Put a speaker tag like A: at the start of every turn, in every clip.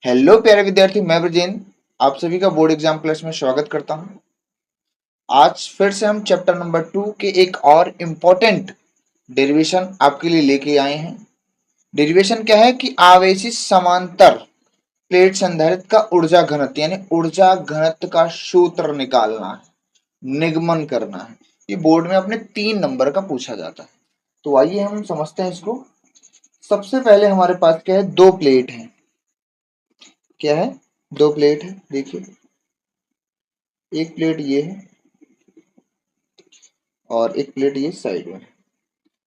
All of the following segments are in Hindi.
A: हेलो प्यारे विद्यार्थी, मैं ब्रजेंद्र आप सभी का बोर्ड एग्जाम क्लास में स्वागत करता हूं। आज फिर से हम चैप्टर नंबर 2 के एक और इम्पोर्टेंट डेरिवेशन आपके लिए लेके आए हैं। डेरिवेशन क्या है कि आवेशित समांतर प्लेट संधारित्र का ऊर्जा घनत्व यानी ऊर्जा घनत्व का सूत्र निकालना है, निगमन करना है। ये बोर्ड में अपने 3 नंबर का पूछा जाता है। तो आइए हम समझते हैं इसको। सबसे पहले हमारे पास क्या है, 2 प्लेट है। क्या है? 2 प्लेट है। देखिए, एक प्लेट ये है और एक प्लेट ये साइड में है।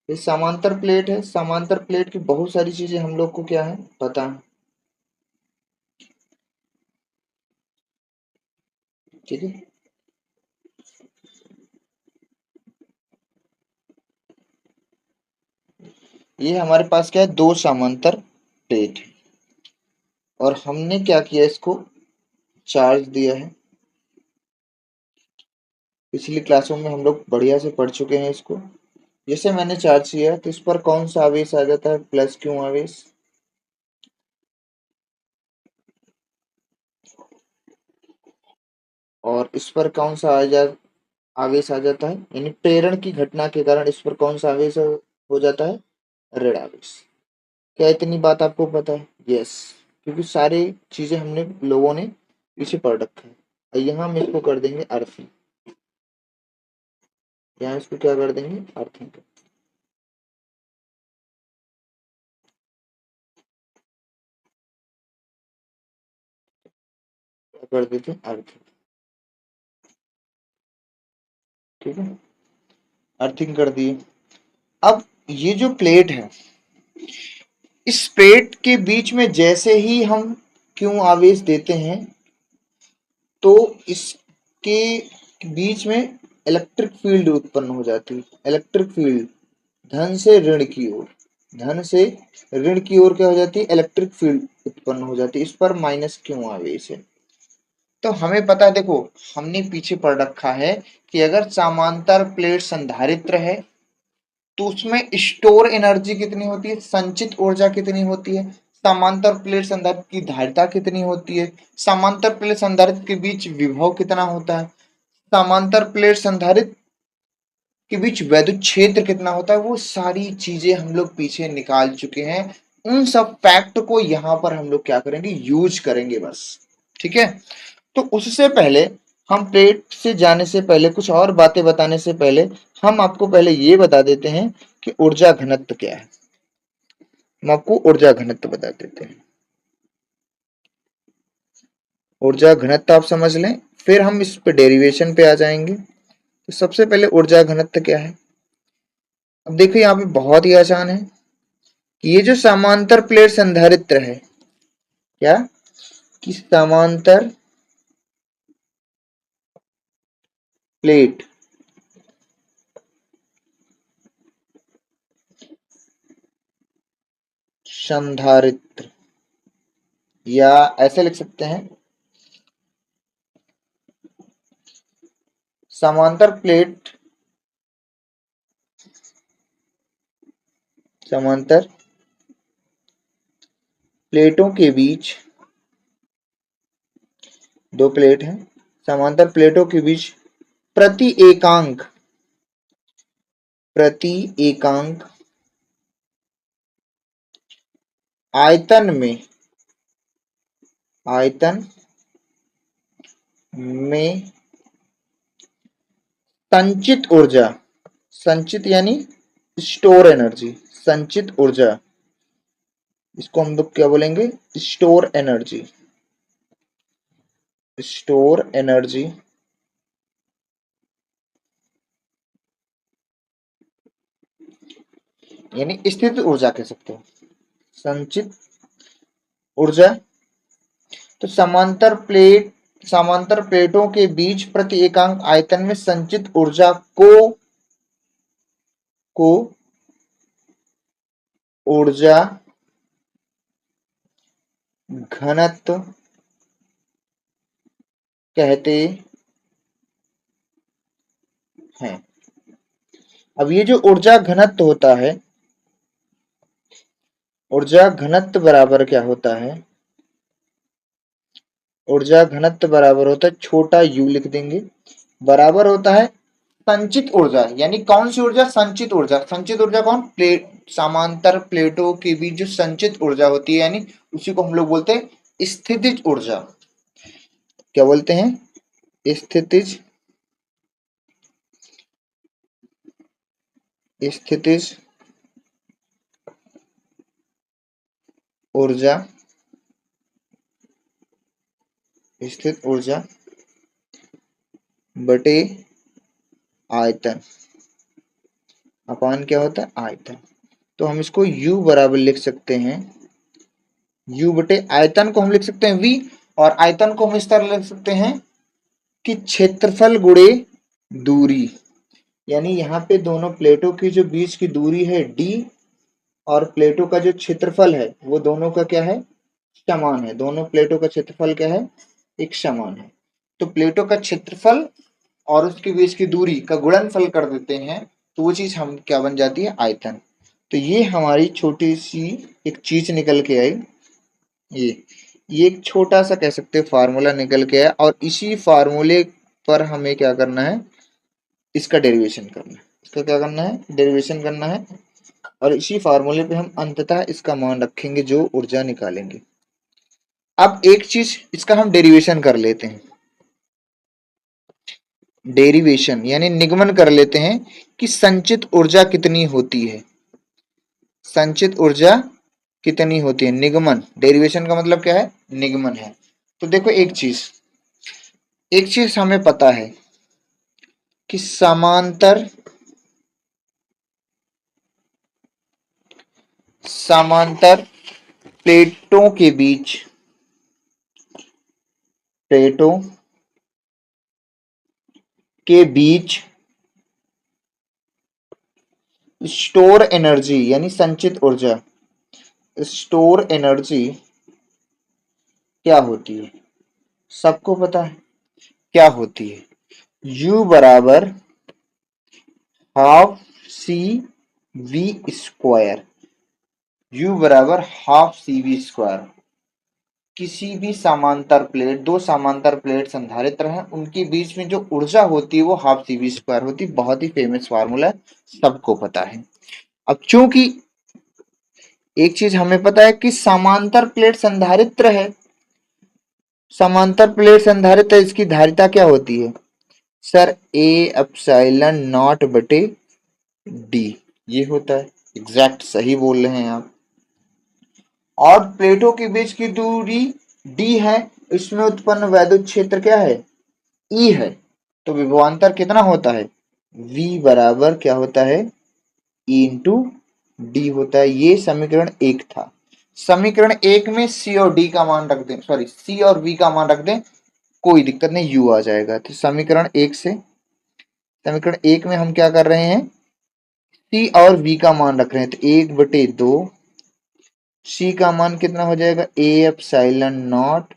A: ये समांतर प्लेट है। समांतर प्लेट की बहुत सारी चीजें हम लोग को क्या है, पता है। ठीक है, ये हमारे पास क्या है, 2 समांतर प्लेट है और हमने क्या किया, इसको चार्ज दिया है। पिछली क्लासों में हम लोग बढ़िया से पढ़ चुके हैं इसको। जैसे मैंने चार्ज किया तो इस पर कौन सा आवेश आ जाता है, प्लस क्यू आवेश। और इस पर कौन सा आवेश आ जाता है, यानी प्रेरण की घटना के कारण इस पर कौन सा आवेश हो जाता है, ऋण आवेश। क्या इतनी बात आपको पता है? यस, क्योंकि सारी चीजें हमने लोगों ने पीछे पढ़ रखा है। और यहाँ हम इसको कर देंगे अर्थिंग। यहाँ इसको क्या कर देंगे, अर्थिंग कर देते हैं, अर्थिंग। ठीक है, अर्थिंग कर दिए। अब ये जो प्लेट है, इस प्लेट के बीच में जैसे ही हम क्यों आवेश देते हैं तो इसके बीच में इलेक्ट्रिक फील्ड उत्पन्न हो जाती है। इलेक्ट्रिक फील्ड धन से ऋण की ओर, धन से ऋण की ओर क्या हो जाती है, इलेक्ट्रिक फील्ड उत्पन्न हो जाती है। इस पर माइनस क्यों आवेश है। तो हमें पता है, देखो हमने पीछे पढ़ रखा है कि अगर समांतर प्लेट संधारित्र है तो उसमें स्टोर एनर्जी कितनी होती है, संचित ऊर्जा कितनी होती है, समांतर प्लेट संधारित्र की धारिता कितनी होती है, समांतर प्लेट संधारित्र के बीच विभव कितना होता है, समांतर प्लेट संधारित्र के बीच वैद्युत क्षेत्र कितना होता है, वो सारी चीजें हम लोग पीछे निकाल चुके हैं। उन सब फैक्ट को यहाँ पर हम लोग क्या करेंगे, यूज करेंगे बस। ठीक है, तो उससे पहले हम प्लेट से जाने से पहले, कुछ और बातें बताने से पहले हम आपको पहले ये बता देते हैं कि ऊर्जा घनत्व क्या है। हम आपको ऊर्जा घनत्व बता देते हैं। ऊर्जा घनत्व आप समझ लें, फिर हम इस पे डेरिवेशन पे आ जाएंगे। तो सबसे पहले ऊर्जा घनत्व क्या है। अब देखो यहाँ पे बहुत ही आसान है कि ये जो समांतर प्लेट संधारित्र है, क्या कि समांतर प्लेट संधारित्र, या ऐसे लिख सकते हैं, समांतर प्लेट, समांतर प्लेटों के बीच, 2 प्लेट हैं, समांतर प्लेटों के बीच प्रति एकांक, प्रति एकांक आयतन में, आयतन में संचित ऊर्जा, संचित यानी स्टोर एनर्जी, संचित ऊर्जा, इसको हम लोग क्या बोलेंगे, स्टोर एनर्जी, स्टोर एनर्जी यानी स्थित ऊर्जा कह सकते हो, संचित ऊर्जा। तो समांतर प्लेटों के बीच प्रति एकांक आयतन में संचित ऊर्जा को ऊर्जा घनत्व कहते हैं। अब ये जो ऊर्जा घनत्व होता है, ऊर्जा घनत्व बराबर क्या होता है, ऊर्जा घनत्व बराबर होता है, छोटा u लिख देंगे, बराबर होता है संचित ऊर्जा। यानी कौन सी ऊर्जा? संचित ऊर्जा। संचित ऊर्जा कौन? प्लेट, समांतर प्लेटों के बीच जो संचित ऊर्जा होती है, यानी उसी को हम लोग बोलते हैं स्थितिज ऊर्जा। क्या बोलते हैं? स्थितिज, स्थितिज ऊर्जा, स्थित ऊर्जा बटे आयतन, अपान क्या होता है? आयतन। तो हम इसको U बराबर लिख सकते हैं, U बटे आयतन को हम लिख सकते हैं V, और आयतन को हम इस तरह लिख सकते हैं कि क्षेत्रफल गुणे दूरी। यानी यहाँ पे दोनों प्लेटों की जो बीच की दूरी है D, और प्लेटों का जो क्षेत्रफल है वो दोनों का क्या है? समान है। दोनों प्लेटों का क्षेत्रफल क्या है? एक समान है। तो प्लेटों का क्षेत्रफल और उसके बीच की दूरी का गुणनफल कर देते हैं, तो वो चीज हम क्या बन जाती है? आयतन। तो ये हमारी छोटी सी एक चीज निकल के आई। ये एक छोटा सा कह सकते हैं फार्मूला निकल के आया, और इसी फार्मूले पर हमें क्या करना है? इसका डेरिवेशन करना है। इसका क्या करना है? डेरिवेशन करना है, और इसी फार्मूले पे हम अंततः इसका मान रखेंगे जो ऊर्जा निकालेंगे। अब एक चीज इसका हम डेरिवेशन कर लेते हैं, डेरिवेशन यानी निगमन कर लेते हैं कि संचित ऊर्जा कितनी होती है। संचित ऊर्जा कितनी होती है? निगमन, डेरिवेशन का मतलब क्या है? निगमन है। तो देखो एक चीज हमें पता है कि समांतर प्लेटों के बीच, प्लेटों के बीच स्टोर एनर्जी यानी संचित ऊर्जा, स्टोर एनर्जी क्या होती है? सबको पता है क्या होती है? U बराबर half C V square. U बराबर हाफ सी वी स्क्वायर। किसी भी समांतर प्लेट, दो समांतर प्लेट संधारित्र हैं, उनके बीच में जो ऊर्जा होती है वो हाफ सी वी स्क्वायर होती है। बहुत ही फेमस फार्मूला है, सबको पता है। अब चूंकि एक चीज हमें पता है कि समांतर प्लेट संधारित्र है, समांतर प्लेट संधारित्र, इसकी धारिता क्या होती है? सर ए एप्सिलॉन नॉट बटे डी, ये होता है। एग्जैक्ट सही बोल रहे हैं आप। और प्लेटों के बीच की दूरी डी है, इसमें उत्पन्न वैद्युत क्षेत्र क्या है? ई है। तो विभवांतर कितना होता है? V बराबर क्या होता है? E इंटू डी होता है। ये समीकरण एक था। समीकरण एक में C और D का मान रख दें, सॉरी C और V का मान रख दें, कोई दिक्कत नहीं, U आ जाएगा। तो समीकरण एक में हम क्या कर रहे हैं? C और V का मान रख रहे हैं। तो 1/2 C का मान कितना हो जाएगा? A एप्सिलॉन नॉट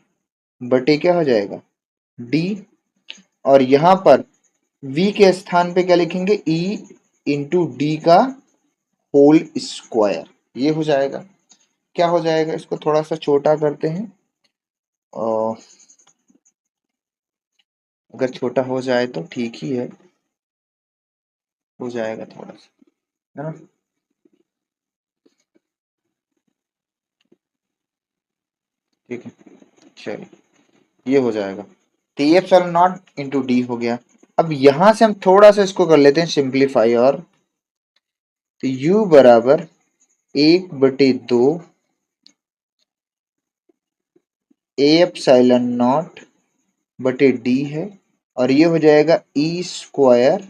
A: बटे क्या हो जाएगा? D। और यहां पर V के स्थान पे क्या लिखेंगे? E इंटू डी का होल स्क्वायर, ये हो जाएगा। क्या हो जाएगा? इसको थोड़ा सा छोटा करते हैं, और अगर छोटा हो जाए तो ठीक ही है, हो जाएगा थोड़ा सा, है ना? ठीक है, चलिए ये हो जाएगा। तो ये एप्सिलॉन नॉट इंटू डी हो गया। अब यहां से हम थोड़ा सा इसको कर लेते हैं सिंप्लीफाई, और तो u बराबर 1/2 ए एप्सिलॉन नॉट बटे डी है, और ये हो जाएगा ई स्क्वायर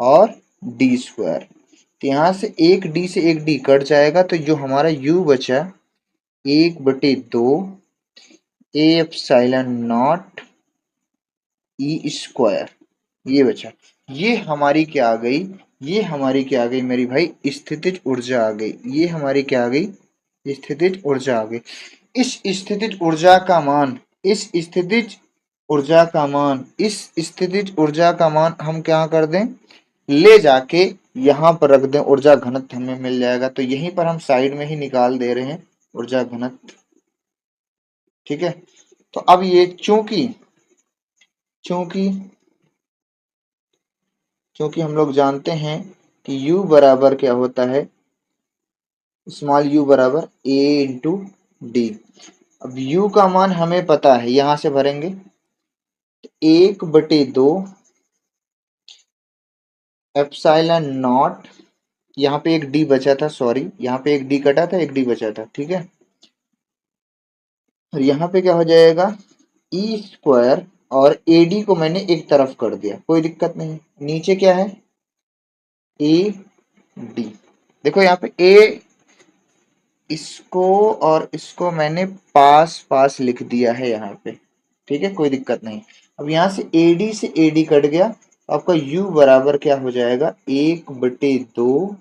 A: और डी स्क्वायर। तो यहाँ से एक डी कट जाएगा, तो जो हमारा u बचा 1/2 A epsilon not E square, ये बचा। ये हमारी क्या आ गई? ये हमारी क्या आ गई मेरी भाई? स्थितिज ऊर्जा आ गई। ये हमारी क्या आ गई? स्थितिज ऊर्जा आ गई। इस स्थितिज ऊर्जा का मान, इस स्थितिज ऊर्जा का मान, इस स्थितिज ऊर्जा का मान हम क्या कर दें? ले जाके यहाँ पर रख दें, ऊर्जा घनत्व हमें मिल जाएगा। तो यहीं पर हम साइड में ही निकाल दे रहे हैं ऊर्जा घनत्व। ठीक है, तो अब ये चूंकि चूंकि क्योंकि हम लोग जानते हैं कि u बराबर क्या होता है, स्मॉल u बराबर a इंटू डी। अब u का मान हमें पता है, यहां से भरेंगे 1/2 एप्सिलॉन नॉट, यहाँ पे एक डी बचा था, सॉरी यहाँ पे एक डी कटा था, एक डी बचा था, ठीक है। और यहाँ पे क्या हो जाएगा ई स्क्वायर, और ए डी को मैंने एक तरफ कर दिया, कोई दिक्कत नहीं। नीचे क्या है ए डी, देखो यहाँ पे ए, इसको और इसको मैंने पास पास लिख दिया है यहाँ पे, ठीक है, कोई दिक्कत नहीं। अब यहाँ से AD से AD कट गया, तो आपका U बराबर क्या हो जाएगा 1/2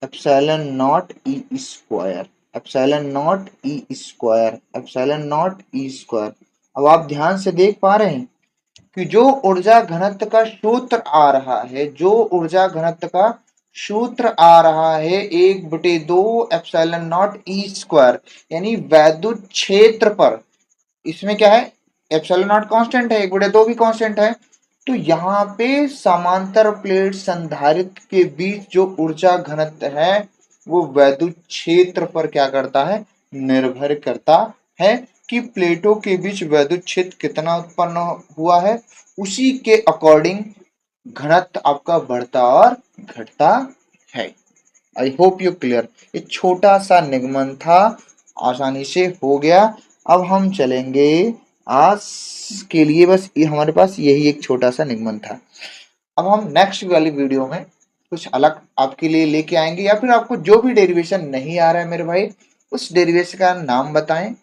A: epsilon not E square, epsilon not E square, epsilon not E square. अब आप ध्यान से देख पा रहे हैं कि जो ऊर्जा घनत्व का सूत्र आ रहा है, जो ऊर्जा घनत्व का सूत्र आ रहा है 1/2 एप्सिलॉन नॉट ई स्क्वायर, यानी वैद्युत क्षेत्र पर, इसमें क्या है एप्सिलॉन नॉट कांस्टेंट है, 1/2 भी कांस्टेंट है। तो यहाँ पे समांतर प्लेट संधारित्र के बीच जो ऊर्जा घनत्व है वो वैद्युत क्षेत्र पर क्या करता है, निर्भर करता है कि प्लेटों के बीच वैद्युत क्षेत्र कितना उत्पन्न हुआ है, उसी के अकॉर्डिंग घनत्व आपका बढ़ता और घटता है। I hope you clear. ये छोटा सा निगमन था, आसानी से हो गया। अब हम चलेंगे आज के लिए, बस ये हमारे पास यही एक छोटा सा निगमन था। अब हम नेक्स्ट वाली वीडियो में कुछ अलग आपके लिए लेके आएंगे, या फिर आपको जो भी डेरिवेशन नहीं आ रहा है मेरे भाई, उस डेरिवेशन का नाम बताएं,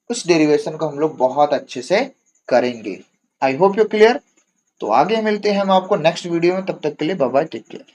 A: उस डेरिवेशन को हम लोग बहुत अच्छे से करेंगे। I hope you clear. तो आगे मिलते हैं हम आपको नेक्स्ट वीडियो में, तब तक के लिए बाय बाय, टेक केयर।